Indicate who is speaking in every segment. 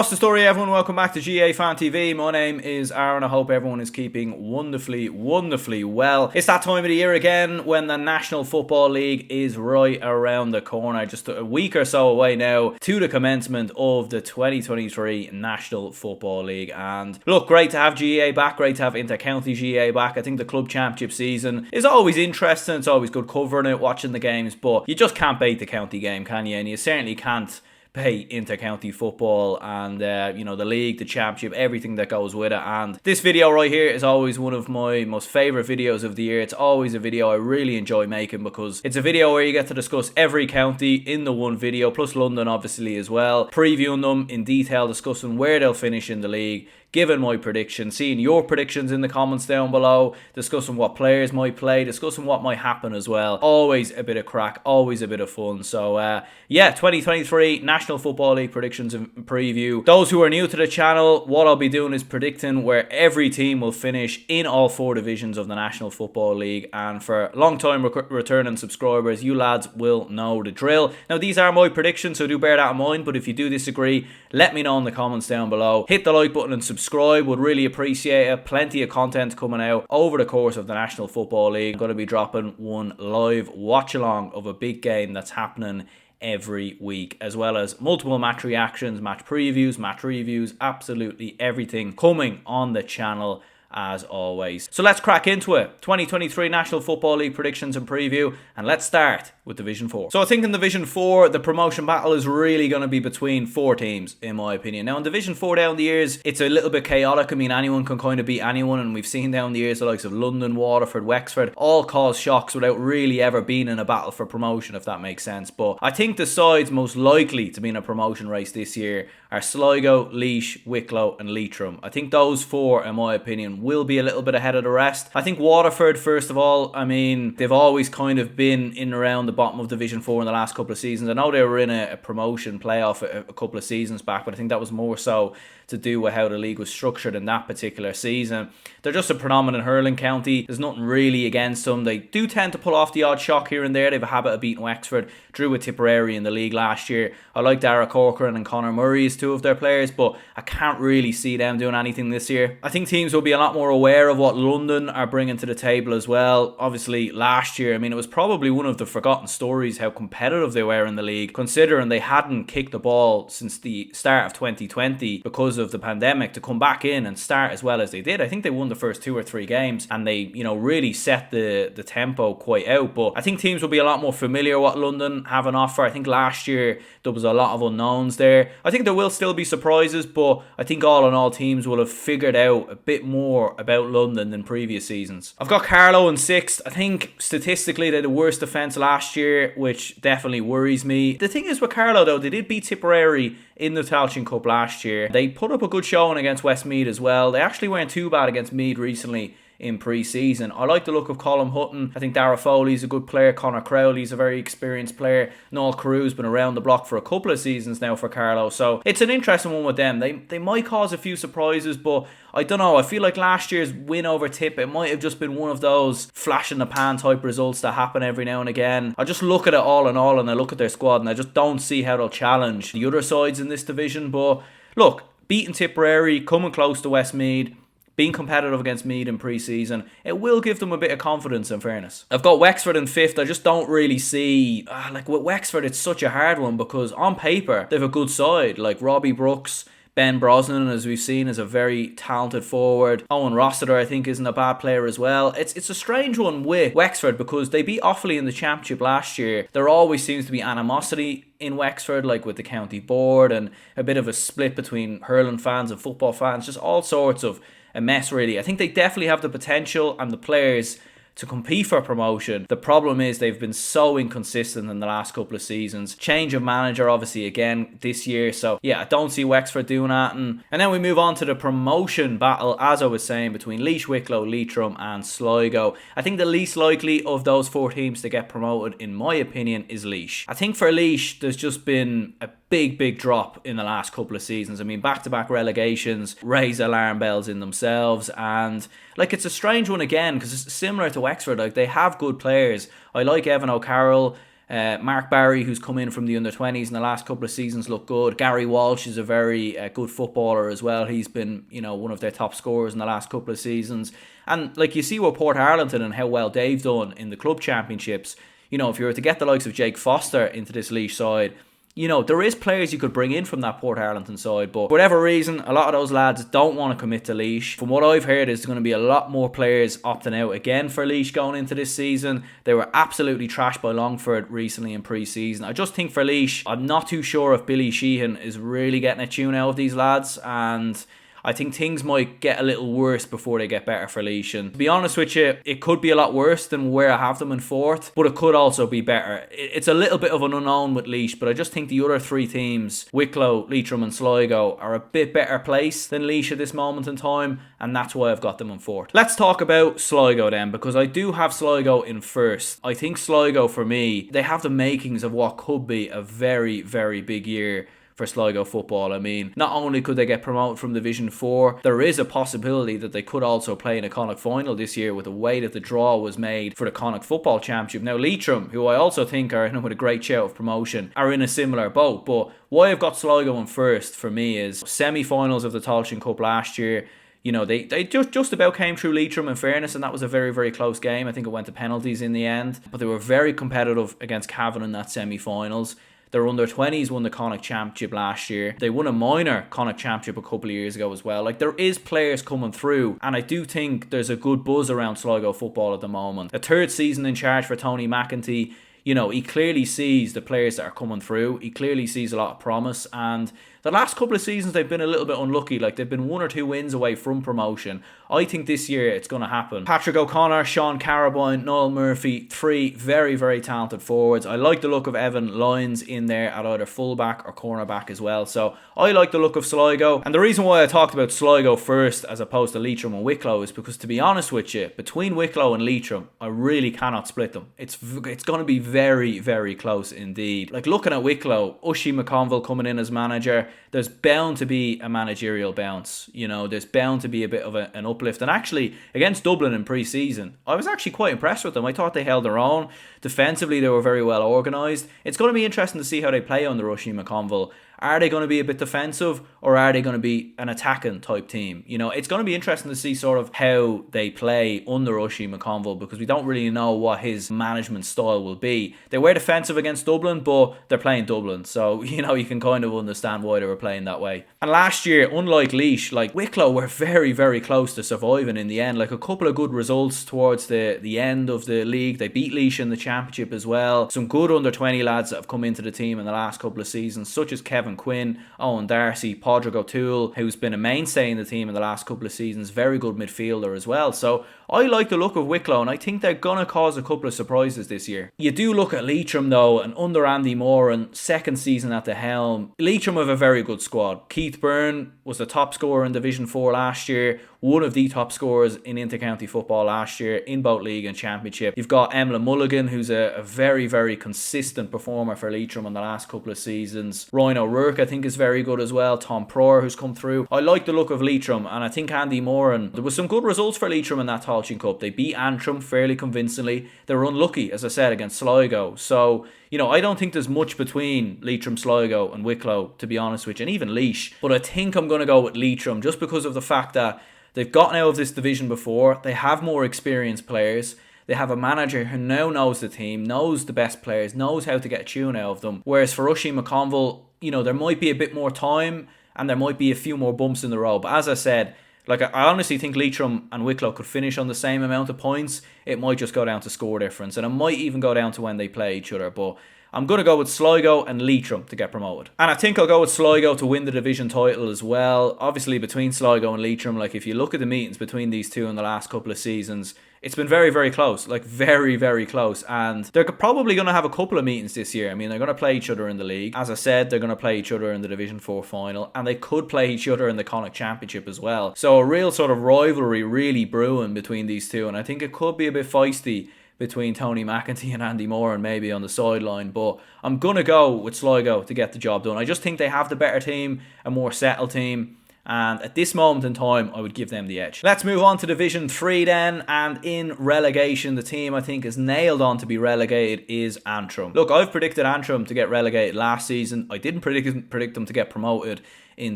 Speaker 1: What's the story, everyone? Welcome back to GAA Fan TV. My name is Aaron. I hope everyone is keeping wonderfully well. It's that time of the year again when the National Football League is right around the corner. Just a week or so away now to the commencement of the 2023 National Football League. And look, great to have GAA back. Great to have Inter-County GAA back. I think the club championship season is always interesting. It's always good covering it, watching the games. But you just can't beat the county game, can you? And you certainly can't pay inter-county football and the league, the championship, everything that goes with it. And this video right here is always one of my most favourite videos of the year. It's always a video I really enjoy making because it's a video where you get to discuss every county in the one video, plus London obviously as well, previewing them in detail, discussing where they'll finish in the league, giving my predictions, seeing your predictions in the comments down below, discussing what players might play, discussing what might happen as well. Always a bit of crack, always a bit of fun. So 2023 National Football League predictions and preview. Those who are new to the channel, what I'll be doing is predicting where every team will finish in all four divisions of the National Football League. And for long-time returning subscribers, you lads will know the drill. Now, these are my predictions, so do bear that in mind. But if you do disagree, let me know in the comments down below. Hit the like button and subscribe, would really appreciate it. Plenty of content coming out over the course of the National Football League. I'm going to be dropping one live watch along of a big game that's happening every week, as well as multiple match reactions, match previews, match reviews, absolutely everything coming on the channel as always. So let's crack into it. 2023 National Football League predictions and preview, and let's start with Division 4. So I think in Division 4, the promotion battle is really going to be between four teams, in my opinion. Now in Division 4 down the years, it's a little bit chaotic. I mean, anyone can kind of beat anyone, and we've seen down the years the likes of London, Waterford, Wexford, all cause shocks without really ever being in a battle for promotion, if that makes sense. But I think the sides most likely to be in a promotion race this year are Sligo, Laois, Wicklow and Leitrim. I think those four, in my opinion, will be a little bit ahead of the rest. I think Waterford, first of all, I mean, they've always kind of been in and around the bottom of Division 4 in the last couple of seasons. I know they were in a promotion playoff a couple of seasons back, but I think that was more so to do with how the league was structured in that particular season. They're just a predominant hurling county. There's nothing really against them. They do tend to pull off the odd shock here and there. They have a habit of beating Wexford. Drew with Tipperary in the league last year. I like Dara Corcoran and Conor Murray as two of their players, but I can't really see them doing anything this year. I think teams will be a lot more aware of what London are bringing to the table as well. Obviously, last year, I mean, it was probably one of the forgotten stories how competitive they were in the league, considering they hadn't kicked the ball since the start of 2020 because of the pandemic, to come back in and start as well as they did. I think they won the first 2 or 3 games and they, really set the tempo quite out. But I think teams will be a lot more familiar what London have on offer. I think last year there was a lot of unknowns there. I think there will still be surprises, but I think all in all teams will have figured out a bit more about London than previous seasons. I've got Carlow in 6th. I think statistically they had the worst defence last year, which definitely worries me. The thing is with Carlow though, they did beat Tipperary in the Tailteann Cup last year. They put up a good showing against Westmeath as well. They actually weren't too bad against Meath recently in pre-season. I like the look of Colm Hutton. I think Dara Foley's a good player. Conor Crowley's a very experienced player. Noel Carew's been around the block for a couple of seasons now for Carlow. So it's an interesting one with them. They might cause a few surprises, but I don't know. I feel like last year's win over Tip, it might have just been one of those flash in the pan type results that happen every now and again. I just look at it all in all and I look at their squad and I just don't see how they'll challenge the other sides in this division. But look, beating Tipperary, coming close to Westmeath, being competitive against Meath in pre-season, it will give them a bit of confidence in fairness. I've got Wexford in 5th. I just don't really see, like with Wexford, it's such a hard one because on paper, they have a good side. Like Robbie Brooks, Ben Brosnan, as we've seen, is a very talented forward. Owen Rossiter, I think, isn't a bad player as well. It's a strange one with Wexford because they beat Offaly in the championship last year. There always seems to be animosity in Wexford, like with the county board, and a bit of a split between hurling fans and football fans. Just all sorts of a mess, really. I think they definitely have the potential and the players to compete for promotion. The problem is they've been so inconsistent in the last couple of seasons. Change of manager, obviously, again this year. So yeah, I don't see Wexford doing that. And then we move on to the promotion battle, as I was saying, between Laois, Wicklow, Leitrim and Sligo. I think the least likely of those four teams to get promoted, in my opinion, is Laois. I think for Laois, there's just been a big drop in the last couple of seasons. I mean, back-to-back relegations raise alarm bells in themselves, and like it's a strange one again because it's similar to Wexford. Like they have good players. I like Evan O'Carroll. Mark Barry, who's come in from the under-20s in the last couple of seasons, looked good. Gary Walsh is a very good footballer as well. He's been, one of their top scorers in the last couple of seasons. And like you see with Port Arlington and how well they've done in the club championships, if you were to get the likes of Jake Foster into this Laois side, there is players you could bring in from that Port Arlington side, but for whatever reason, a lot of those lads don't want to commit to Laois. From what I've heard, there's going to be a lot more players opting out again for Laois going into this season. They were absolutely trashed by Longford recently in pre-season. I just think for Laois, I'm not too sure if Billy Sheehan is really getting a tune out of these lads, and I think things might get a little worse before they get better for Laois. And to be honest with you, it could be a lot worse than where I have them in fourth, but it could also be better. It's a little bit of an unknown with Laois, but I just think the other three teams, Wicklow, Leitrim and Sligo, are a bit better placed than Laois at this moment in time, and that's why I've got them in fourth. Let's talk about Sligo then, because I do have Sligo in first. I think Sligo, for me, they have the makings of what could be a very, very big year for Sligo football. I mean, not only could they get promoted from Division 4, there is a possibility that they could also play in a Connacht final this year with the way that the draw was made for the Connacht Football Championship. Now, Leitrim, who I also think are with a great shout of promotion, are in a similar boat. But why I've got Sligo in first for me is semi-finals of the Tailteann Cup last year. They just about came through Leitrim, in fairness, and that was a very, very close game. I think it went to penalties in the end. But they were very competitive against Cavan in that semi-finals. Their under-20s won the Connacht Championship last year. They won a minor Connacht Championship a couple of years ago as well. Like, there is players coming through, and I do think there's a good buzz around Sligo football at the moment. A third season in charge for Tony McEntee. He clearly sees the players that are coming through. He clearly sees a lot of promise, and the last couple of seasons they've been a little bit unlucky. Like, they've been 1 or 2 wins away from promotion. I think this year it's going to happen. Patrick O'Connor, Sean Carabine, Noel Murphy, 3 very, very talented forwards. I like the look of Evan Lyons in there at either fullback or cornerback as well. So I like the look of Sligo. And the reason why I talked about Sligo first as opposed to Leitrim and Wicklow is because, to be honest with you, between Wicklow and Leitrim, I really cannot split them. It's going to be very, very close indeed. Like, looking at Wicklow, Ushie McConville coming in as manager, there's bound to be a managerial bounce. There's bound to be a bit of an uplift. And actually, against Dublin in pre-season, I was actually quite impressed with them. I thought they held their own. Defensively, they were very well organised. It's going to be interesting to see how they play under Ushie McConville. Are they going to be a bit defensive, or are they going to be an attacking type team? It's going to be interesting to see sort of how they play under Ushie McConville, because we don't really know what his management style will be. They were defensive against Dublin, but they're playing Dublin, so you can kind of understand why they were playing that way. And last year, unlike Laois, like, Wicklow were very, very close to surviving in the end. Like, a couple of good results towards the end of the league. They beat Laois in the championship as well. Some good under-20 lads that have come into the team in the last couple of seasons, such as Kevin Quinn, Owen Darcy, Padraig O'Toole, who's been a mainstay in the team in the last couple of seasons. Very good midfielder as well. So I like the look of Wicklow, and I think they're going to cause a couple of surprises this year. You do look at Leitrim though, and under Andy Moran, second season at the helm, Leitrim have a very good squad. Keith Byrne was the top scorer in Division 4 last year, one of the top scorers in inter-county football last year in both league and championship. You've got Emlyn Mulligan, who's a very, very consistent performer for Leitrim in the last couple of seasons. Ryan O'Rourke, I think, is very good as well. Tom Pryor, who's come through. I like the look of Leitrim, and I think Andy Moran, there was some good results for Leitrim in that Tailteann Cup. They beat Antrim fairly convincingly. They were unlucky, as I said, against Sligo. So, I don't think there's much between Leitrim, Sligo and Wicklow, to be honest with you, and even Laois. But I think I'm going to go with Leitrim, just because of the fact that they've gotten out of this division before. They have more experienced players. They have a manager who now knows the team, knows the best players, knows how to get a tune out of them. Whereas for Ushie McConville, there might be a bit more time and there might be a few more bumps in the road. But as I said, like, I honestly think Leitrim and Wicklow could finish on the same amount of points. It might just go down to score difference, and it might even go down to when they play each other. But I'm going to go with Sligo and Leitrim to get promoted. And I think I'll go with Sligo to win the division title as well. Obviously, between Sligo and Leitrim, like, if you look at the meetings between these two in the last couple of seasons, it's been very, very close. Like, very, very close. And they're probably going to have a couple of meetings this year. I mean, they're going to play each other in the league. As I said, they're going to play each other in the Division 4 final. And they could play each other in the Connacht Championship as well. So a real sort of rivalry really brewing between these two. And I think it could be a bit feisty between Tony McEntee and Andy Moran maybe on the sideline. But I'm going to go with Sligo to get the job done. I just think they have the better team, a more settled team. And at this moment in time, I would give them the edge. Let's move on to Division 3 then. And in relegation, the team I think is nailed on to be relegated is Antrim. Look, I've predicted Antrim to get relegated last season. I didn't predict them to get promoted in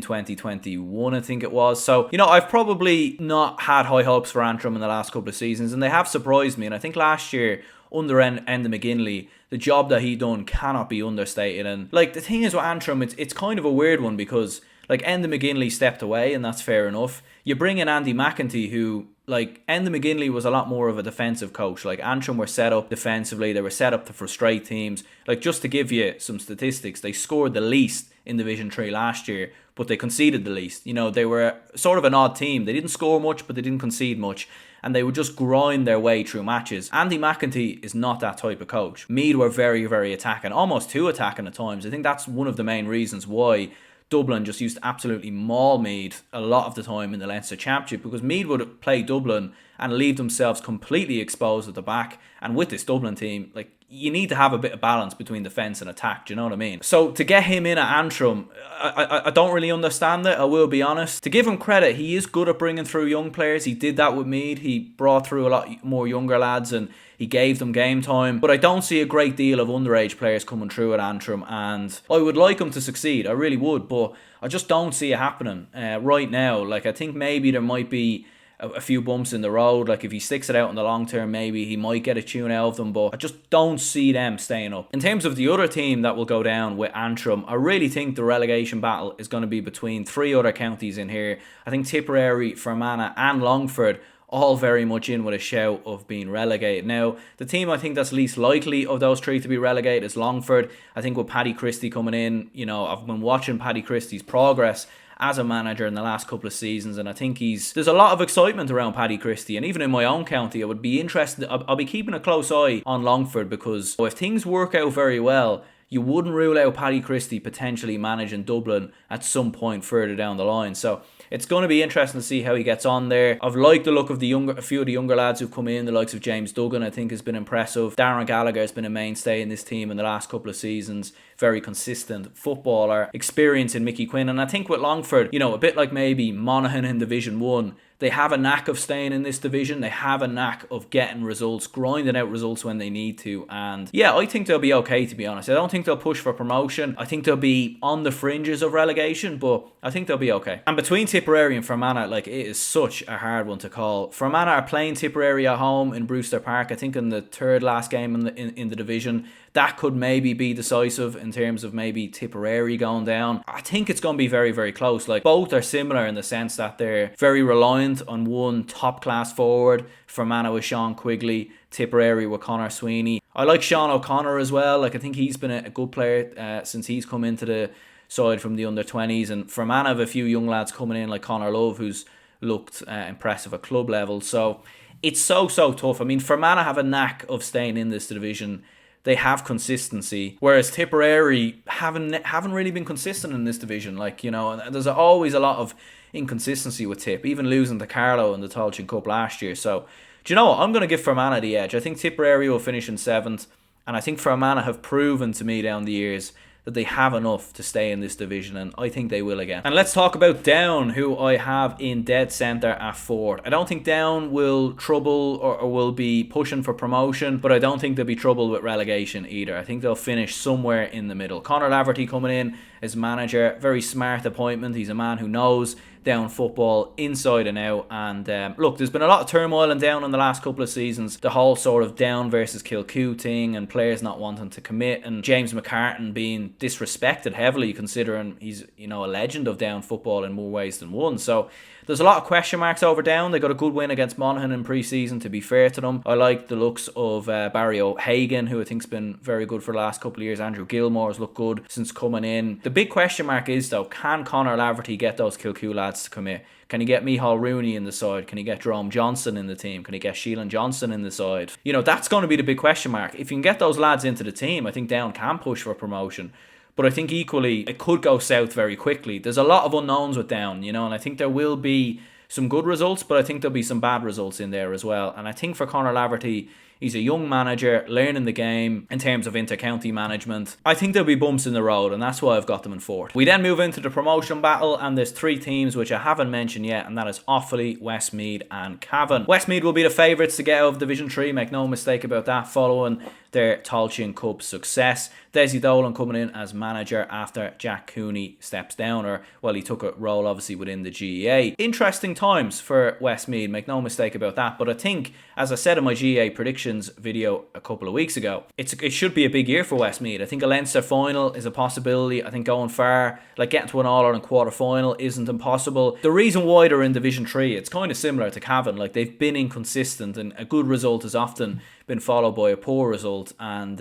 Speaker 1: 2021, I think it was. So, I've probably not had high hopes for Antrim in the last couple of seasons, and they have surprised me. And I think last year, under Enda McGinley, the job that he done cannot be understated. And the thing is with Antrim, it's kind of a weird one because Enda McGinley stepped away, and that's fair enough. You bring in Andy McEntee, who Enda McGinley was a lot more of a defensive coach. Antrim were set up defensively, they were set up to frustrate teams. Just to give you some statistics, they scored the least in Division 3 last year, but they conceded the least. They were sort of an odd team. They didn't score much, but they didn't concede much, and they would just grind their way through matches. Andy McEntee is not that type of coach. Meath were very, very attacking, almost too attacking at times. I think that's one of the main reasons why Dublin just used to absolutely maul Meath a lot of the time in the Leinster Championship, because Meath would play Dublin and leave themselves completely exposed at the back. And with this Dublin team, you need to have a bit of balance between defence and attack, do you know what I mean? So to get him in at Antrim, I don't really understand it, I will be honest. To give him credit, he is good at bringing through young players. He did that with Meath. He brought through a lot more younger lads and he gave them game time. But I don't see a great deal of underage players coming through at Antrim, and I would like him to succeed, I really would, but I just don't see it happening right now. I think maybe there might be a few bumps in the road. If he sticks it out in the long term, maybe he might get a tune out of them, but I just don't see them staying up. In terms of the other team that will go down with Antrim, I really think the relegation battle is going to be between three other counties in here. I think Tipperary, Fermanagh and Longford all very much in with a shout of being relegated. Now, the team I think that's least likely of those three to be relegated is Longford. I think with Paddy Christie coming in, I've been watching Paddy Christie's progress as a manager in the last couple of seasons, and I think there's a lot of excitement around Paddy Christie. And even in my own county, I would be interested, I'll be keeping a close eye on Longford, because if things work out very well, you wouldn't rule out Paddy Christie potentially managing Dublin at some point further down the line. So it's going to be interesting to see how he gets on there. I've liked the look of a few of the younger lads who've come in. The likes of James Duggan, I think, has been impressive. Darren Gallagher has been a mainstay in this team in the last couple of seasons. Very consistent footballer. Experience in Mickey Quinn. And I think with Longford, a bit like maybe Monaghan in Division 1, they have a knack of staying in this division. They have a knack of getting results, grinding out results when they need to. And yeah, I think they'll be okay, to be honest. I don't think they'll push for promotion. I think they'll be on the fringes of relegation, but I think they'll be okay. And between Tipperary and Fermanagh, it is such a hard one to call. Fermanagh are playing Tipperary at home in Brewster Park, I think in the third last game in the division. That could maybe be decisive in terms of maybe Tipperary going down. I think it's going to be very, very close. Both are similar in the sense that they're very reliant on one top-class forward. Fermanagh with Sean Quigley, Tipperary with Conor Sweeney. I like Sean O'Connor as well. I think he's been a good player since he's come into the side from the under-20s. And Fermanagh have a few young lads coming in like Conor Love, who's looked impressive at club level. So it's so tough. I mean, Fermanagh have a knack of staying in this division. They have consistency, whereas Tipperary haven't really been consistent in this division. And there's always a lot of inconsistency with Tip, even losing to Carlow in the Tailteann Cup last year. So, do you know what? I'm going to give Fermanagh the edge. I think Tipperary will finish in 7th, and I think Fermanagh have proven to me down the years that they have enough to stay in this division, and I think they will again. And let's talk about Down, who I have in dead centre at 4th. I don't think Down will trouble or will be pushing for promotion, but I don't think they'll be trouble with relegation either. I think they'll finish somewhere in the middle. Conor Laverty coming in as manager, very smart appointment. He's a man who knows Down football inside and out. And look, there's been a lot of turmoil in Down in the last couple of seasons. The whole sort of Down versus Kilcoo thing, and players not wanting to commit, and James McCartan being disrespected heavily, considering he's a legend of Down football in more ways than one. So there's a lot of question marks over Down. They got a good win against Monaghan in pre-season, to be fair to them. I like the looks of Barry O'Hagan, who I think's been very good for the last couple of years. Andrew Gilmore's looked good since coming in. The big question mark is, though, can Conor Laverty get those Kilcoo lads to commit? Can he get Micheál Rooney in the side? Can he get Jerome Johnson in the team? Can he get Sheelan Johnson in the side? That's going to be the big question mark. If you can get those lads into the team, I think Down can push for promotion. But I think equally, it could go south very quickly. There's a lot of unknowns with Down, and I think there will be some good results, but I think there'll be some bad results in there as well. And I think for Conor Laverty, he's a young manager learning the game in terms of inter-county management. I think there'll be bumps in the road, and that's why I've got them in fourth. We then move into the promotion battle, and there's three teams which I haven't mentioned yet, and that is Offaly, Westmeath and Cavan. Westmeath will be the favourites to get out of Division 3, make no mistake about that, following their Tailteann Cup success. Desi Dolan coming in as manager after Jack Cooney steps down, or, well, he took a role obviously within the GAA. Interesting times for Westmeath, make no mistake about that, but I think, as I said in my GAA predictions video a couple of weeks ago, it should be a big year for Westmeath. I think a Leinster final is a possibility. I think going far, like getting to an All-Ireland quarter-final, isn't impossible. The reason why they're in Division 3, it's kind of similar to Cavan. Like, they've been inconsistent, and a good result has often been followed by a poor result. And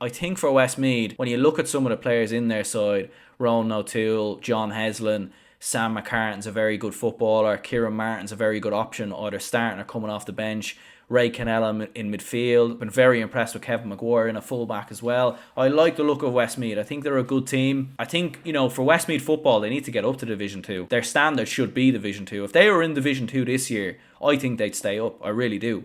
Speaker 1: I think for Westmeath, when you look at some of the players in their side, Ronan O'Toole, John Heslin, Sam McCartan's a very good footballer, Kieran Martin's a very good option, either starting or coming off the bench. Ray Cannella in midfield. Been very impressed with Kevin Maguire in a fullback as well. I like the look of Westmeath. I think they're a good team. I think, for Westmeath football, they need to get up to Division 2. Their standard should be Division 2. If they were in Division 2 this year, I think they'd stay up. I really do.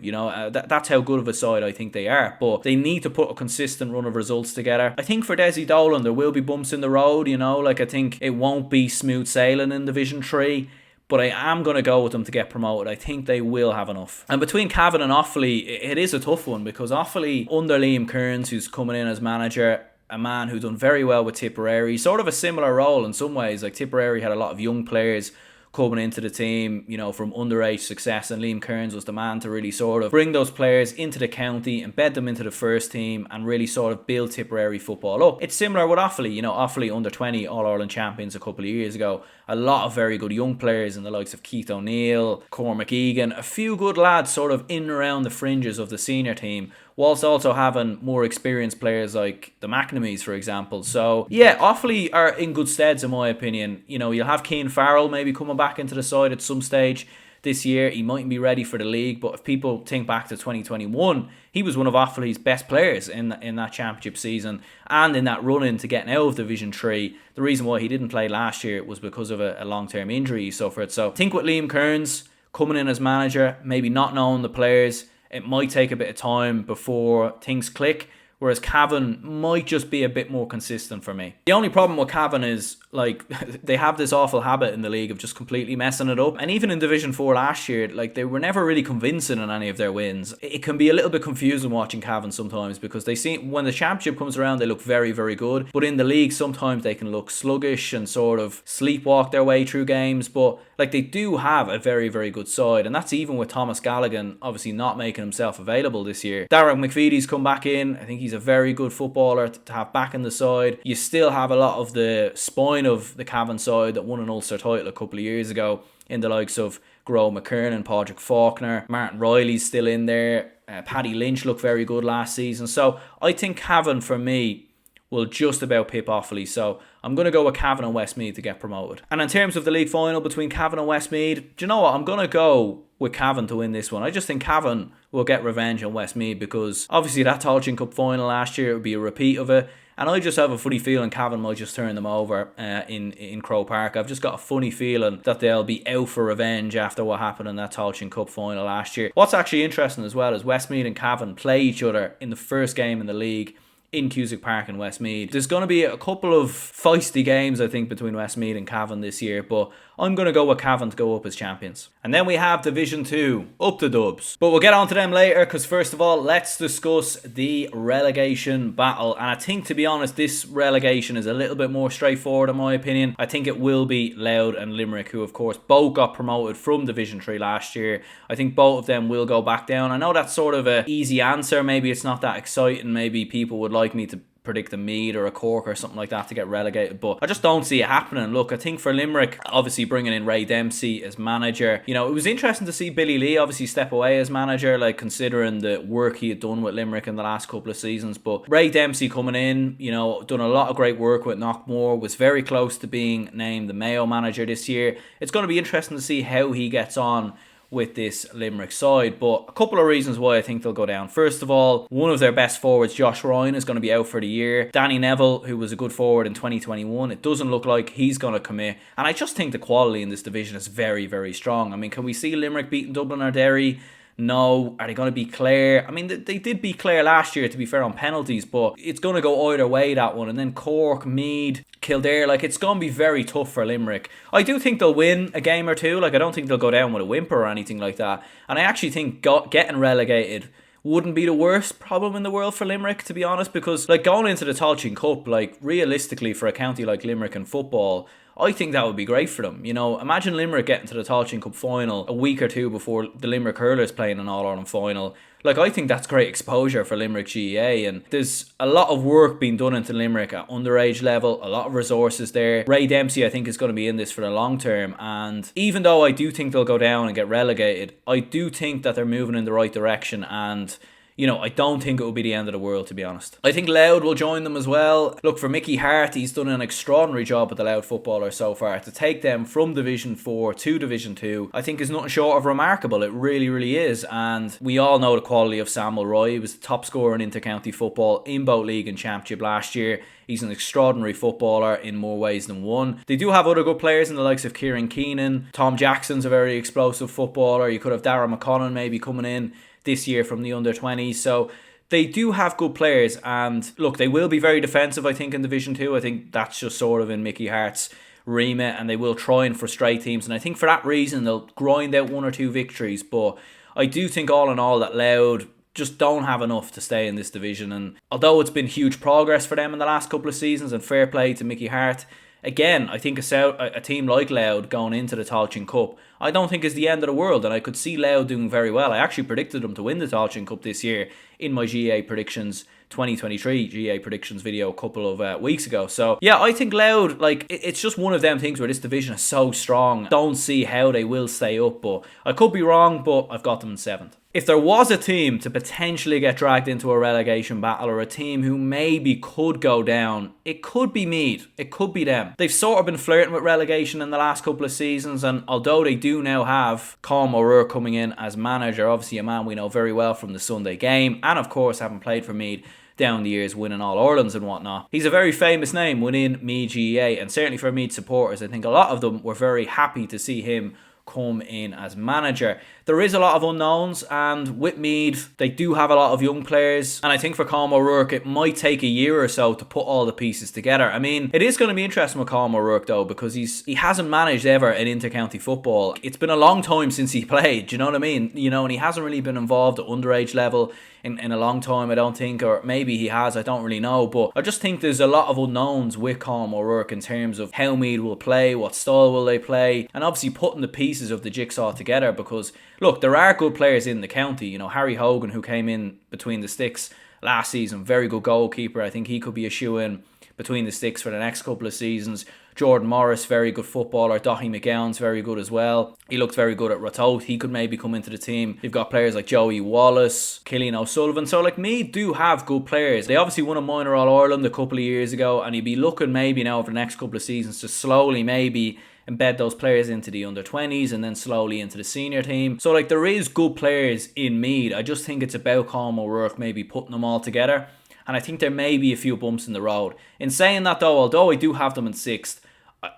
Speaker 1: That's how good of a side I think they are. But they need to put a consistent run of results together. I think for Desi Dolan, there will be bumps in the road. I think it won't be smooth sailing in Division 3. But I am going to go with them to get promoted. I think they will have enough. And between Cavan and Offaly, it is a tough one, because Offaly, under Liam Kearns, who's coming in as manager, a man who done very well with Tipperary, sort of a similar role in some ways. Like, Tipperary had a lot of young players coming into the team, from underage success, and Liam Kearns was the man to really sort of bring those players into the county, embed them into the first team, and really sort of build Tipperary football up. It's similar with Offaly. Offaly under 20 All-Ireland champions a couple of years ago. A lot of very good young players in the likes of Keith O'Neill, Cormac Egan, a few good lads sort of in and around the fringes of the senior team, whilst also having more experienced players like the McNamees, for example. So, yeah, Offaly are in good steads, in my opinion. You'll have Keane Farrell maybe coming back into the side at some stage this year. He mightn't be ready for the league, but if people think back to 2021, he was one of Offaly's best players in that championship season, and in that run-in to getting out of Division 3. The reason why he didn't play last year was because of a long-term injury he suffered. So I think with Liam Kearns coming in as manager, maybe not knowing the players, it might take a bit of time before things click, whereas Cavan might just be a bit more consistent for me. The only problem with Cavan is, they have this awful habit in the league of just completely messing it up. And even in Division 4 last year, they were never really convincing in any of their wins. It can be a little bit confusing watching Cavan sometimes, because they seem, when the championship comes around, they look very, very good. But in the league, sometimes they can look sluggish and sort of sleepwalk their way through games. But they do have a very, very good side. And that's even with Thomas Galligan obviously not making himself available this year. Darragh McVitie's come back in. I think he's a very good footballer to have back in the side. You still have a lot of the spine of the Cavan side that won an Ulster title a couple of years ago, in the likes of Gro McKernan, Padraig Faulkner, Martin Riley's still in there. Paddy Lynch looked very good last season. So I think Cavan, for me, will just about pip Offaly. So I'm going to go with Cavan and Westmeath to get promoted. And in terms of the league final between Cavan and Westmeath, do you know what? I'm going to go with Cavan to win this one. I just think Cavan will get revenge on Westmeath, because obviously that Tailteann Cup final last year would be a repeat of it. And I just have a funny feeling Cavan might just turn them over in Croke Park. I've just got a funny feeling that they'll be out for revenge after what happened in that Tailteann Cup final last year. What's actually interesting as well is Westmeath and Cavan play each other in the first game in the league in Cusack Park in Westmeath. There's going to be a couple of feisty games, I think, between Westmeath and Cavan this year, but I'm going to go with Cavan to go up as champions. And then we have Division 2, up the Dubs. But we'll get on to them later, because first of all, let's discuss the relegation battle. And I think, to be honest, this relegation is a little bit more straightforward in my opinion. I think it will be Louth and Limerick, who of course both got promoted from Division 3 last year. I think both of them will go back down. I know that's sort of an easy answer. Maybe it's not that exciting. Maybe people would like me to predict a Meath or a Cork or something like that to get relegated, but I just don't see it happening. Look, I think for Limerick, obviously bringing in Ray Dempsey as manager, it was interesting to see Billy Lee obviously step away as manager, considering the work he had done with Limerick in the last couple of seasons. But Ray Dempsey coming in, done a lot of great work with Knockmore, was very close to being named the Mayo manager this year. It's going to be interesting to see how he gets on with this Limerick side. But a couple of reasons why I think they'll go down. First of all, one of their best forwards, Josh Ryan, is going to be out for the year. Danny Neville, who was a good forward in 2021, it doesn't look like he's going to commit. And I just think the quality in this division is very, very strong. I mean, can we see Limerick beating Dublin or Derry? No. Are they going to beat Clare? I mean, they did beat Clare last year, to be fair, on penalties, but it's going to go either way, that one. And then Cork, Meath, Kildare, like, it's going to be very tough for Limerick. I do think they'll win a game or two. Like, I don't think they'll go down with a whimper or anything like that. And I actually think getting relegated wouldn't be the worst problem in the world for Limerick, to be honest, because, like, going into the Tailteann Cup, like, realistically, for a county like Limerick in football, I think that would be great for them. You know, imagine Limerick getting to the Tailteann Cup final a week or two before the Limerick Hurlers playing an All-Ireland final. Like, I think that's great exposure for Limerick GAA, and there's a lot of work being done into Limerick at underage level, a lot of resources there. Ray Dempsey, I think, is going to be in this for the long term, and even though I do think they'll go down and get relegated, I do think that they're moving in the right direction, and you know, I don't think it will be the end of the world, to be honest. I think Louth will join them as well. Look, for Mickey Hart, he's done an extraordinary job with the Louth footballers so far. To take them from Division 4 to Division 2, I think is nothing short of remarkable. It really, really is. And we all know the quality of Sam Mulroy. He was the top scorer in inter-county football in both league and championship last year. He's an extraordinary footballer in more ways than one. They do have other good players in the likes of Kieran Keenan. Tom Jackson's a very explosive footballer. You could have Darragh McConnell maybe coming in this year from the under-20s. So they do have good players, and look, they will be very defensive, I think, in Division 2. I think that's just sort of in Mickey Hart's remit, and they will try and frustrate teams, and I think for that reason they'll grind out one or two victories. But I do think all in all that Louth just don't have enough to stay in this division, and although it's been huge progress for them in the last couple of seasons, and fair play to Mickey Hart, again, I think a team like Louth going into the Tailteann Cup, I don't think is the end of the world, and I could see Louth doing very well. I actually predicted them to win the Tailteann Cup this year in my GAA predictions 2023 GAA predictions video a couple of weeks ago. So yeah, I think Louth, like, it's just one of them things where this division is so strong. Don't see how they will stay up, but I could be wrong, but I've got them in 7th. If there was a team to potentially get dragged into a relegation battle, or a team who maybe could go down, it could be Meath. It could be them. They've sort of been flirting with relegation in the last couple of seasons, and although they do now have Colm O'Rourke coming in as manager, obviously a man we know very well from the Sunday game, and of course having played for Meath down the years, winning All-Irelands and whatnot. He's a very famous name within Meath GAA, and certainly for Meath supporters, I think a lot of them were very happy to see him come in as manager. There is a lot of unknowns, and with Meath, they do have a lot of young players, and I think for Colm O'Rourke, it might take a year or so to put all the pieces together. I mean, it is going to be interesting with Colm O'Rourke though, because he hasn't managed ever in inter-county football. It's been a long time since he played, do you know what I mean? You know, and he hasn't really been involved at underage level in a long time, I don't think, or maybe he has, I don't really know, but I just think there's a lot of unknowns with Colm O'Rourke in terms of how Meath will play, what style will they play, and obviously putting the pieces of the jigsaw together, because look, there are good players in the county. You know, Harry Hogan, who came in between the sticks last season, very good goalkeeper. I think he could be a shoe-in between the sticks for the next couple of seasons. Jordan Morris, very good footballer. Daithí McGowan's very good as well. He looked very good at Ratoath. He could maybe come into the team. You've got players like Joey Wallace, Killian O'Sullivan. So, like, Meath do have good players. They obviously won a minor All-Ireland a couple of years ago, and you'd be looking maybe now over the next couple of seasons to slowly maybe embed those players into the under-20s and then slowly into the senior team. So, like, there is good players in Meath. I just think it's about Colm O'Rourke maybe putting them all together. And I think there may be a few bumps in the road. In saying that though, although I do have them in 6th,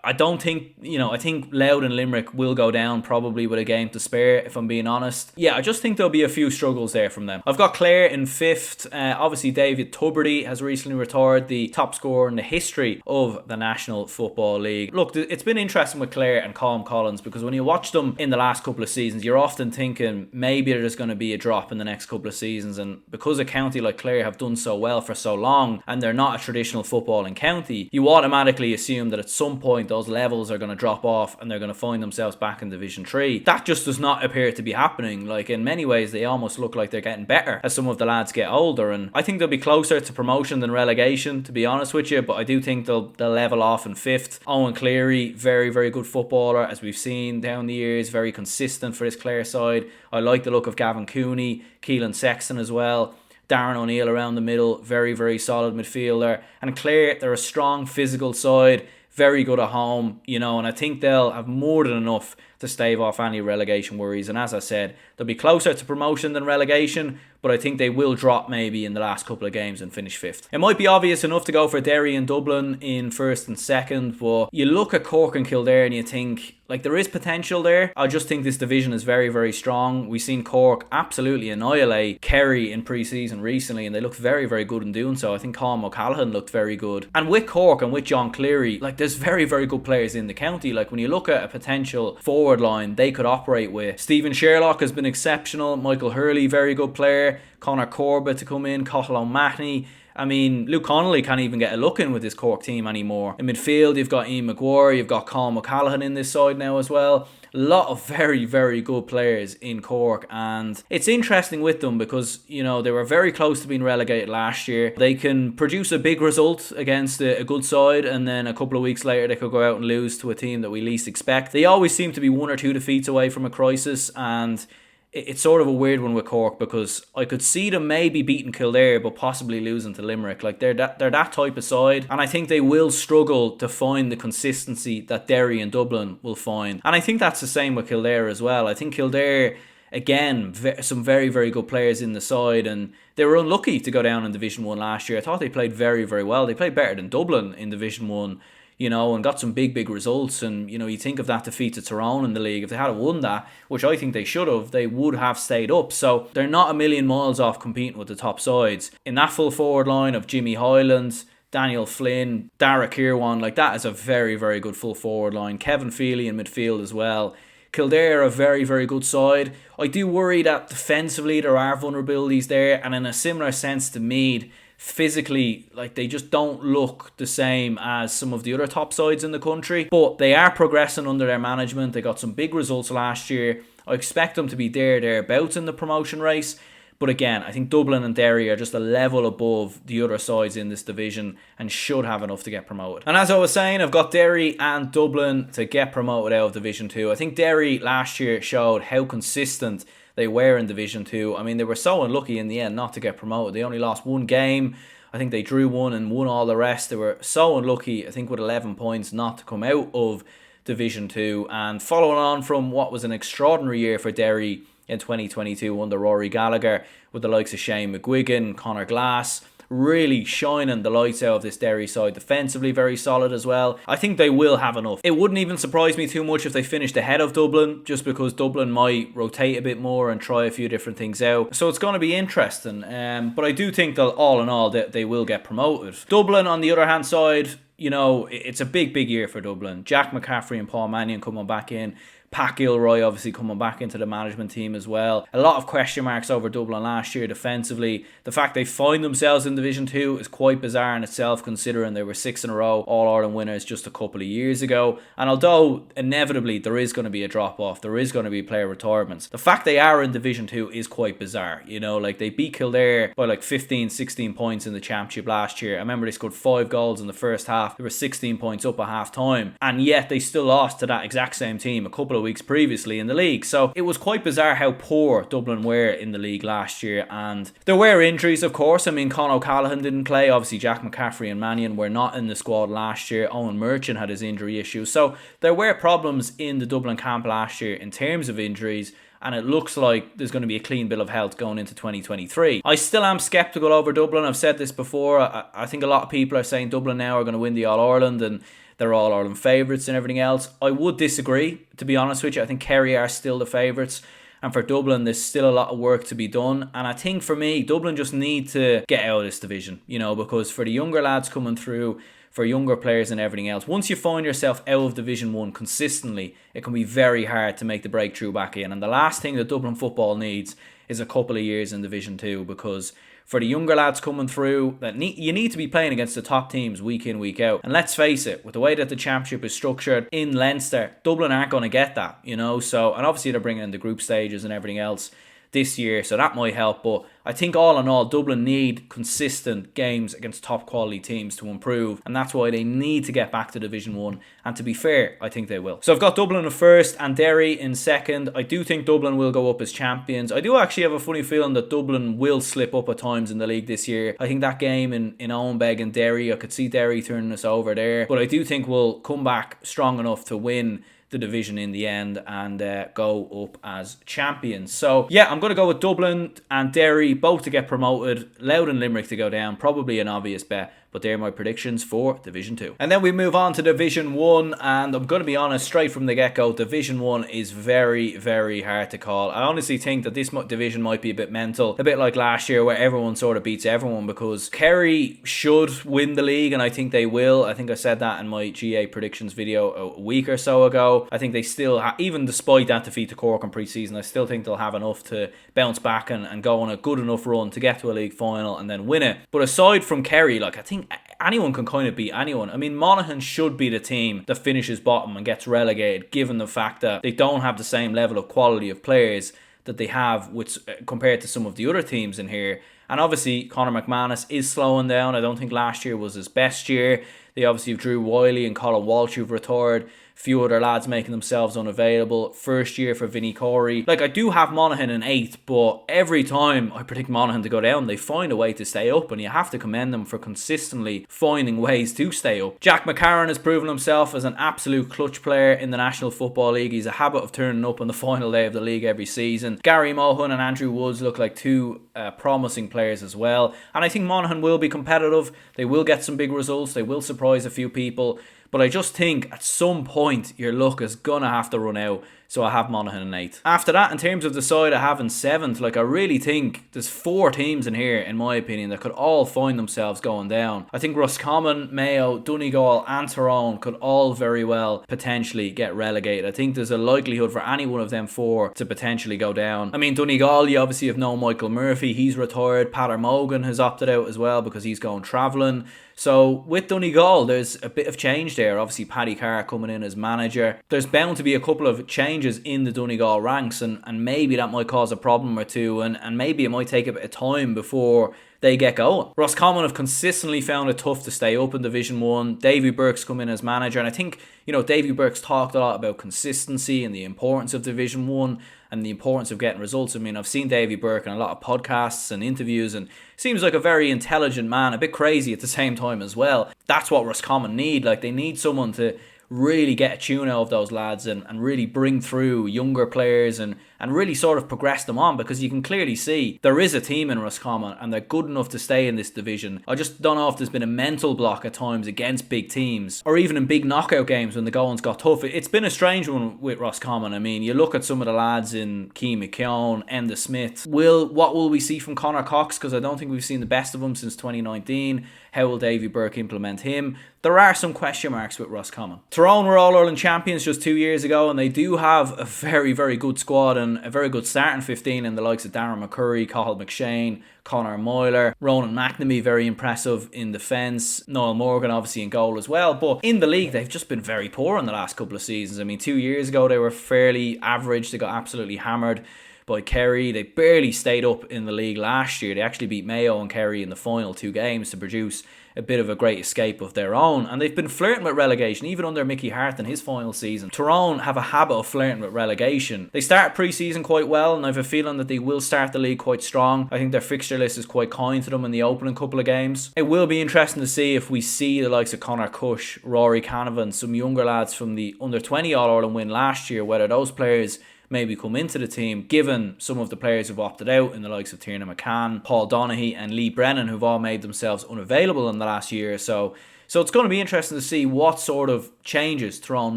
Speaker 1: I don't think, you know, I think Louth and Limerick will go down probably with a game to spare, if I'm being honest. Yeah, I just think there'll be a few struggles there from them. I've got Clare in 5th. Obviously, David Tubridy has recently retired, the top scorer in the history of the National Football League. Look, it's been interesting with Clare and Colm Collins, because when you watch them in the last couple of seasons, you're often thinking maybe there's going to be a drop in the next couple of seasons. And because a county like Clare have done so well for so long, and they're not a traditional footballing county, you automatically assume that at some point those levels are going to drop off and they're going to find themselves back in Division 3. That just does not appear to be happening. Like, in many ways, they almost look like they're getting better as some of the lads get older, and I think they'll be closer to promotion than relegation, to be honest with you, but I do think they'll level off in 5th. Owen Cleary, very, very good footballer, as we've seen down the years, very consistent for this Clare side. I like the look of Gavin Cooney, Keelan Sexton as well. Darren O'Neill around the middle, very, very solid midfielder. And Clare, they're a strong physical side, very good at home, you know, and I think they'll have more than enough to stave off any relegation worries. And as I said, they'll be closer to promotion than relegation, but I think they will drop maybe in the last couple of games and finish 5th. It might be obvious enough to go for Derry and Dublin in 1st and 2nd, but you look at Cork and Kildare and you think, like, there is potential there. I just think this division is very, very strong. We've seen Cork absolutely annihilate Kerry in pre-season recently, and they look very, very good in doing so. I think Colm O'Callaghan looked very good. And with Cork and with John Cleary, like, there's very, very good players in the county. Like, when you look at a potential forward line they could operate with, Stephen Sherlock has been exceptional. Michael Hurley, very good player. Connor Corbett to come in. Cathal O'Mahony. I mean, Luke Connolly can't even get a look in with this Cork team anymore. In midfield, you've got Ian Maguire, you've got Colm O'Callaghan in this side now as well. A lot of very, very good players in Cork, and it's interesting with them because, you know, they were very close to being relegated last year. They can produce a big result against a good side, and then a couple of weeks later they could go out and lose to a team that we least expect. They always seem to be 1 or 2 defeats away from a crisis, and it's sort of a weird one with Cork because I could see them maybe beating Kildare but possibly losing to Limerick. Like, they're that type of side, and I think they will struggle to find the consistency that Derry and Dublin will find. And I think that's the same with Kildare as well. I think Kildare, again, some very, very good players in the side, and they were unlucky to go down in Division 1 last year. I thought they played very, very well. They played better than Dublin in Division 1. You know, and got some big, big results. And, you know, you think of that defeat to Tyrone in the league. If they had won that, which I think they should have, they would have stayed up. So they're not a million miles off competing with the top sides. In that full forward line of Jimmy Hyland, Daniel Flynn, Dara Kirwan, like, that is a very, very good full forward line. Kevin Feely in midfield as well. Kildare are a very, very good side. I do worry that defensively there are vulnerabilities there, and in a similar sense to Meath, physically, like, they just don't look the same as some of the other top sides in the country, but they are progressing under their management. They got some big results last year. I expect them to be thereabouts in the promotion race, but again, I think Dublin and Derry are just a level above the other sides in this division and should have enough to get promoted. And as I was saying, I've got Derry and Dublin to get promoted out of Division 2. I think Derry last year showed how consistent they were in Division 2. I mean, they were so unlucky in the end not to get promoted. They only lost 1 game. I think they drew 1 and won all the rest. They were so unlucky, I think, with 11 points not to come out of Division 2. And following on from what was an extraordinary year for Derry in 2022 under Rory Gallagher, with the likes of Shane McGuigan, Conor Glass, really shining the lights out of this Derry side. Defensively very solid as well. I think they will have enough. It wouldn't even surprise me too much if they finished ahead of Dublin, just because Dublin might rotate a bit more and try a few different things out. So it's going to be interesting. But I do think that all in all that they will get promoted. Dublin on the other hand side, you know, it's a big, big year for Dublin. Jack McCaffrey and Paul Mannion coming back in. Pat Gilroy obviously coming back into the management team as well. A lot of question marks over Dublin last year defensively. The fact they find themselves in Division 2 is quite bizarre in itself, considering they were 6 in a row All-Ireland winners just a couple of years ago. And although inevitably there is going to be a drop-off, there is going to be player retirements, the fact they are in Division 2 is quite bizarre. You know, like, they beat Kildare by like 15, 16 points in the championship last year. I remember they scored 5 goals in the first half. They were 16 points up at half time. And yet they still lost to that exact same team a couple of weeks previously in the league. So it was quite bizarre how poor Dublin were in the league last year, and there were injuries, of course. I mean, Con O'Callaghan didn't play. Obviously Jack McCaffrey and Mannion were not in the squad last year. Owen Merchant had his injury issues. So there were problems in the Dublin camp last year in terms of injuries, and it looks like there's going to be a clean bill of health going into 2023. I still am sceptical over Dublin. I've said this before. I think a lot of people are saying Dublin now are going to win the All-Ireland and they're All-Ireland favourites and everything else. I would disagree, to be honest with you. I think Kerry are still the favourites. And for Dublin, there's still a lot of work to be done. And I think for me, Dublin just need to get out of this division, you know, because for the younger lads coming through, for younger players and everything else, once you find yourself out of Division 1 consistently, it can be very hard to make the breakthrough back in. And the last thing that Dublin football needs is a couple of years in Division 2, because for the younger lads coming through, you need to be playing against the top teams week in, week out. And let's face it, with the way that the championship is structured in Leinster, Dublin aren't going to get that, you know. So, and obviously they're bringing in the group stages and everything else this year, so that might help. But I think all in all, Dublin need consistent games against top quality teams to improve, and that's why they need to get back to Division 1, and to be fair, I think they will. So I've got Dublin in first and Derry in second. I do think Dublin will go up as champions. I do actually have a funny feeling that Dublin will slip up at times in the league this year. I think that game in Owenbeg and Derry, I could see Derry turning us over there, but I do think we'll come back strong enough to win the division in the end and go up as champions. So yeah, I'm going to go with Dublin and Derry both to get promoted, Louth and Limerick to go down, probably an obvious bet. But they're my predictions for Division 2. And then we move on to Division 1. And I'm going to be honest, straight from the get-go, Division 1 is very, very hard to call. I honestly think that this division might be a bit mental. A bit like last year where everyone sort of beats everyone, because Kerry should win the league and I think they will. I think I said that in my GA predictions video a week or so ago. I think they still, even despite that defeat to Cork in pre-season, I still think they'll have enough to bounce back and go on a good enough run to get to a league final and then win it. But aside from Kerry, like, I think anyone can kind of beat anyone. I mean, Monaghan should be the team that finishes bottom and gets relegated, given the fact that they don't have the same level of quality of players that they have compared to some of the other teams in here. And obviously, Conor McManus is slowing down. I don't think last year was his best year. They obviously have Drew Wiley and Colin Walsh who've retired. Few other lads making themselves unavailable. First year for Vinnie Corey. Like, I do have Monaghan in 8th, but every time I predict Monaghan to go down, they find a way to stay up, and you have to commend them for consistently finding ways to stay up. Jack McCarron has proven himself as an absolute clutch player in the National Football League. He's a habit of turning up on the final day of the league every season. Gary Mohan and Andrew Woods look like two promising players as well, and I think Monaghan will be competitive. They will get some big results. They will surprise a few people. But I just think at some point your luck is going to have to run out. So I have Monaghan in 8th. After that, in terms of the side I have in 7th, like, I really think there's 4 teams in here, in my opinion, that could all find themselves going down. I think Roscommon, Mayo, Donegal and Tyrone could all very well potentially get relegated. I think there's a likelihood for any one of them 4 to potentially go down. I mean, Donegal, you obviously have no Michael Murphy. He's retired. Pater Mogan has opted out as well because he's going travelling. So with Donegal, there's a bit of change there. Obviously, Paddy Carr coming in as manager. There's bound to be a couple of changes in the Donegal ranks, and maybe that might cause a problem or two, and maybe it might take a bit of time before they get going. Roscommon have consistently found it tough to stay up in Division 1. Davy Burke's come in as manager, and I think, Davy Burke's talked a lot about consistency and the importance of Division 1 and the importance of getting results. I mean, I've seen Davy Burke in a lot of podcasts and interviews, and seems like a very intelligent man, a bit crazy at the same time as well. That's what Roscommon need. Like, they need someone to really get a tune out of those lads and really bring through younger players and really sort of progress them on, because you can clearly see there is a team in Roscommon and they're good enough to stay in this division. I just don't know if there's been a mental block at times against big teams, or even in big knockout games when the goings got tough. It's been a strange one with Roscommon. I mean, you look at some of the lads in Keane McKeown, Enda Smith. What will we see from Conor Cox? Because I don't think we've seen the best of him since 2019. How will Davy Burke implement him? There are some question marks with Roscommon. Tyrone were All-Ireland champions just 2 years ago, and they do have a very, very good squad and a very good starting 15 in the likes of Darren McCurry, Cathal McShane, Conor Moyler, Ronan McNamee, very impressive in defence, Niall Morgan obviously in goal as well. But in the league, they've just been very poor in the last couple of seasons. I mean, 2 years ago they were fairly average. They got absolutely hammered by Kerry. They barely stayed up in the league last year. They actually beat Mayo and Kerry in the final 2 games to produce a bit of a great escape of their own, and they've been flirting with relegation even under Mickey Hart in his final season. Tyrone have a habit of flirting with relegation. They start pre-season quite well, and I have a feeling that they will start the league quite strong. I think their fixture list is quite kind to them in the opening couple of games. It will be interesting to see if we see the likes of Conor Cush, Rory Canavan, some younger lads from the under-20 All-Ireland win last year, whether those players maybe come into the team, given some of the players who've opted out in the likes of Tiernan McCann, Paul Donaghy and Lee Brennan, who've all made themselves unavailable in the last year or so. So it's going to be interesting to see what sort of changes Tyrone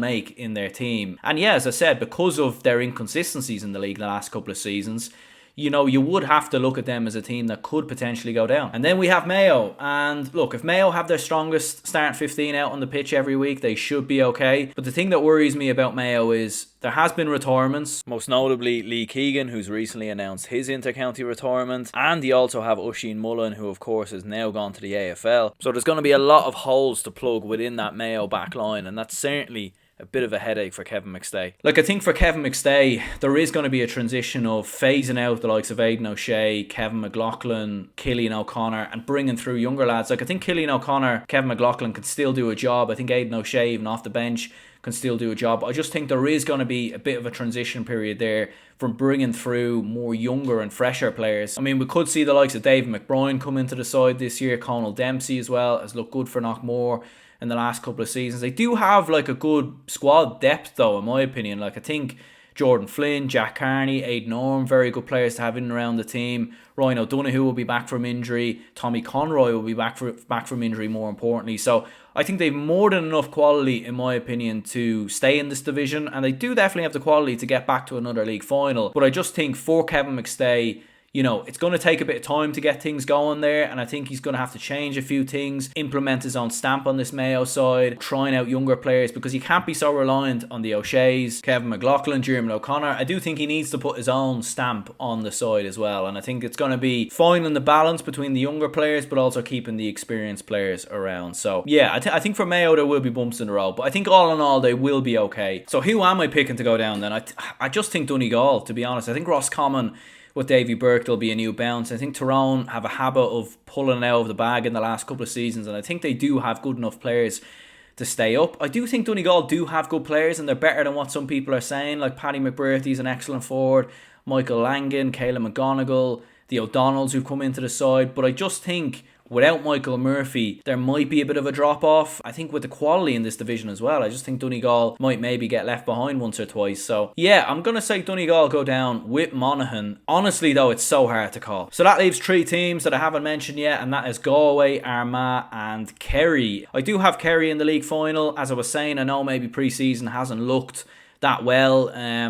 Speaker 1: make in their team. And yeah, as I said, because of their inconsistencies in the league the last couple of seasons, you would have to look at them as a team that could potentially go down. And then we have Mayo. And look, if Mayo have their strongest starting 15 out on the pitch every week, they should be okay. But the thing that worries me about Mayo is there has been retirements, most notably Lee Keegan, who's recently announced his inter-county retirement. And you also have Oisin Mullen, who of course has now gone to the AFL. So there's going to be a lot of holes to plug within that Mayo back line, and that's certainly a bit of a headache for Kevin McStay. Like, I think for Kevin McStay, there is going to be a transition of phasing out the likes of Aidan O'Shea, Kevin McLaughlin, Killian O'Connor, and bringing through younger lads. Like, I think Killian O'Connor, Kevin McLaughlin could still do a job. I think Aidan O'Shea, even off the bench, can still do a job. I just think there is going to be a bit of a transition period there from bringing through more younger and fresher players. I mean, we could see the likes of David McBride come into the side this year. Conal Dempsey as well has looked good for Knockmore. in the last couple of seasons. They do have like a good squad depth though, in my opinion. Like I think Jordan Flynn, Jack Carney, Aidan Orme, very good players to have in and around the team. Ryan O'Donoghue will be back from injury. Tommy Conroy will be back from injury, more importantly. So I think they've more than enough quality, in my opinion, to stay in this division. And they do definitely have the quality to get back to another league final. But I just think for Kevin McStay, you know, it's going to take a bit of time to get things going there, and I think he's going to have to change a few things, implement his own stamp on this Mayo side, trying out younger players, because he can't be so reliant on the O'Sheas, Kevin McLaughlin, Jeremy O'Connor. I do think he needs to put his own stamp on the side as well, and I think it's going to be finding the balance between the younger players but also keeping the experienced players around. So yeah, I think for Mayo there will be bumps in the road, but I think all in all they will be okay. So who am I picking to go down then? I just think Donegal, to be honest. I think Roscommon with Davy Burke, there'll be a new bounce. I think Tyrone have a habit of pulling out of the bag in the last couple of seasons, and I think they do have good enough players to stay up. I do think Donegal do have good players, and they're better than what some people are saying. Like Paddy McBurthy's an excellent forward, Michael Langan, Kayla McGonigal, the O'Donnells who've come into the side, but I just think without Michael Murphy, there might be a bit of a drop-off. I think with the quality in this division as well, I just think Donegal might maybe get left behind once or twice. So yeah, I'm going to say Donegal go down with Monaghan. Honestly though, it's so hard to call. So that leaves 3 teams that I haven't mentioned yet, and that is Galway, Armagh and Kerry. I do have Kerry in the league final. As I was saying, I know maybe pre-season hasn't looked that well,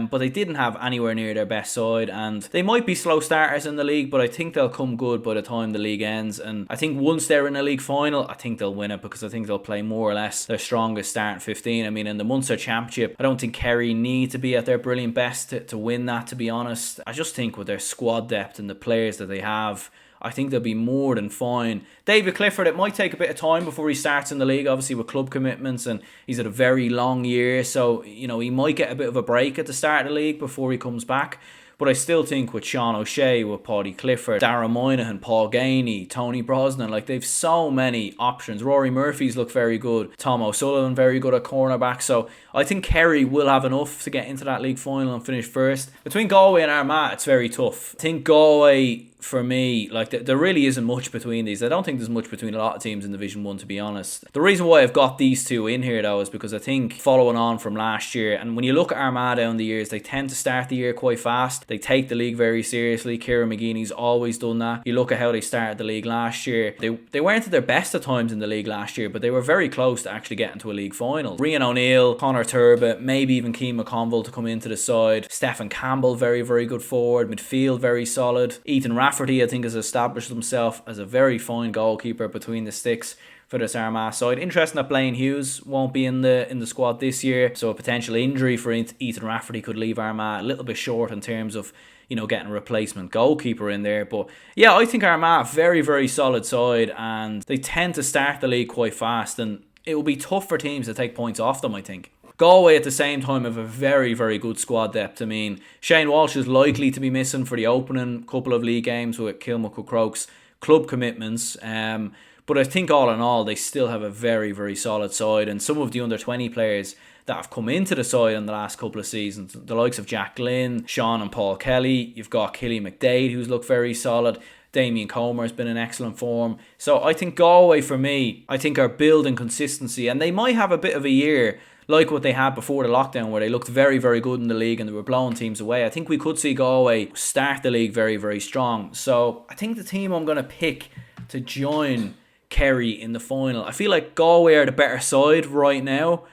Speaker 1: but they didn't have anywhere near their best side, and they might be slow starters in the league, but I think they'll come good by the time the league ends. And I think once they're in the league final, I think they'll win it, because I think they'll play more or less their strongest starting 15. I mean, in the Munster Championship, I don't think Kerry need to be at their brilliant best to win that, to be honest. I just think with their squad depth and the players that they have, I think they'll be more than fine. David Clifford, it might take a bit of time before he starts in the league, obviously with club commitments, and he's had a very long year, so you know he might get a bit of a break at the start of the league before he comes back. But I still think with Sean O'Shea, with Paddy Clifford, Darragh Moynihan, Paul Gainey, Tony Brosnan, like they've so many options. Rory Murphy's look very good. Tom O'Sullivan very good at cornerback. So I think Kerry will have enough to get into that league final and finish first. Between Galway and Armagh, it's very tough. I think Galway, for me, like there really isn't much between these. I don't think there's much between a lot of teams in Division 1, to be honest. The reason why I've got these two in here though is because I think following on from last year, and when you look at Armagh down the years, they tend to start the year quite fast. They take the league very seriously. Kieran McGeeney's always done that. You look at how they started the league last year. They weren't at their best at times in the league last year, but they were very close to actually getting to a league final. Rian O'Neill, Conor Turbitt, maybe even Keane McConville to come into the side. Stephen Campbell, very, very good forward. Midfield, very solid. Ethan Rafferty, I think, has established himself as a very fine goalkeeper between the sticks for this Armagh side. Interesting that Blaine Hughes won't be in the squad this year, so a potential injury for Ethan Rafferty could leave Armagh a little bit short in terms of, you know, getting a replacement goalkeeper in there. But yeah, I think Armagh, very, very solid side, and they tend to start the league quite fast, and it will be tough for teams to take points off them, I think. Galway at the same time have a very, very good squad depth. I mean, Shane Walsh is likely to be missing for the opening couple of league games with Kilmacud Crokes club commitments. But I think all in all, they still have a very, very solid side. And some of the under-20 players that have come into the side in the last couple of seasons, the likes of Jack Glynn, Sean and Paul Kelly, you've got Killy McDade, who's looked very solid. Damien Comer has been in excellent form. So I think Galway, for me, I think are building consistency. And they might have a bit of a year like what they had before the lockdown, where they looked very, very good in the league and they were blowing teams away. I think we could see Galway start the league very, very strong. So I think the team I'm going to pick to join Kerry in the final, I feel like Galway are the better side right now,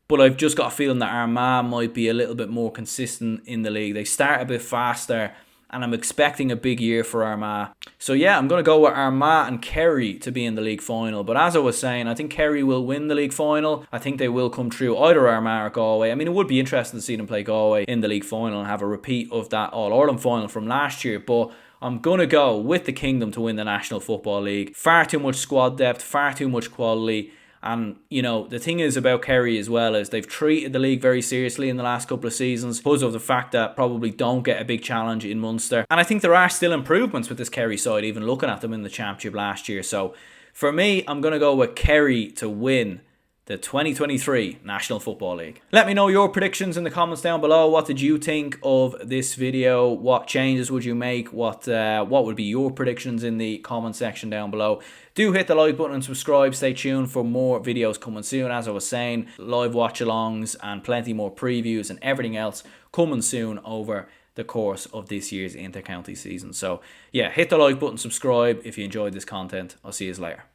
Speaker 1: but I've just got a feeling that Armagh might be a little bit more consistent in the league. They start a bit faster, and I'm expecting a big year for Armagh. So yeah, I'm going to go with Armagh and Kerry to be in the league final. But as I was saying, I think Kerry will win the league final. I think they will come through either Armagh or Galway. I mean, it would be interesting to see them play Galway in the league final and have a repeat of that All-Ireland final from last year. But I'm going to go with the Kingdom to win the National Football League. Far too much squad depth, far too much quality. And, you know, the thing is about Kerry as well is they've treated the league very seriously in the last couple of seasons because of the fact that probably don't get a big challenge in Munster. And I think there are still improvements with this Kerry side, even looking at them in the Championship last year. So for me, I'm going to go with Kerry to win the 2023 National Football League. Let me know your predictions in the comments down below. What did you think of this video? What changes would you make? What would be your predictions in the comment section down below? Do hit the like button and subscribe. Stay tuned for more videos coming soon. As I was saying, live watch-alongs and plenty more previews and everything else coming soon over the course of this year's inter-county season. So yeah, hit the like button, subscribe if you enjoyed this content. I'll see you later.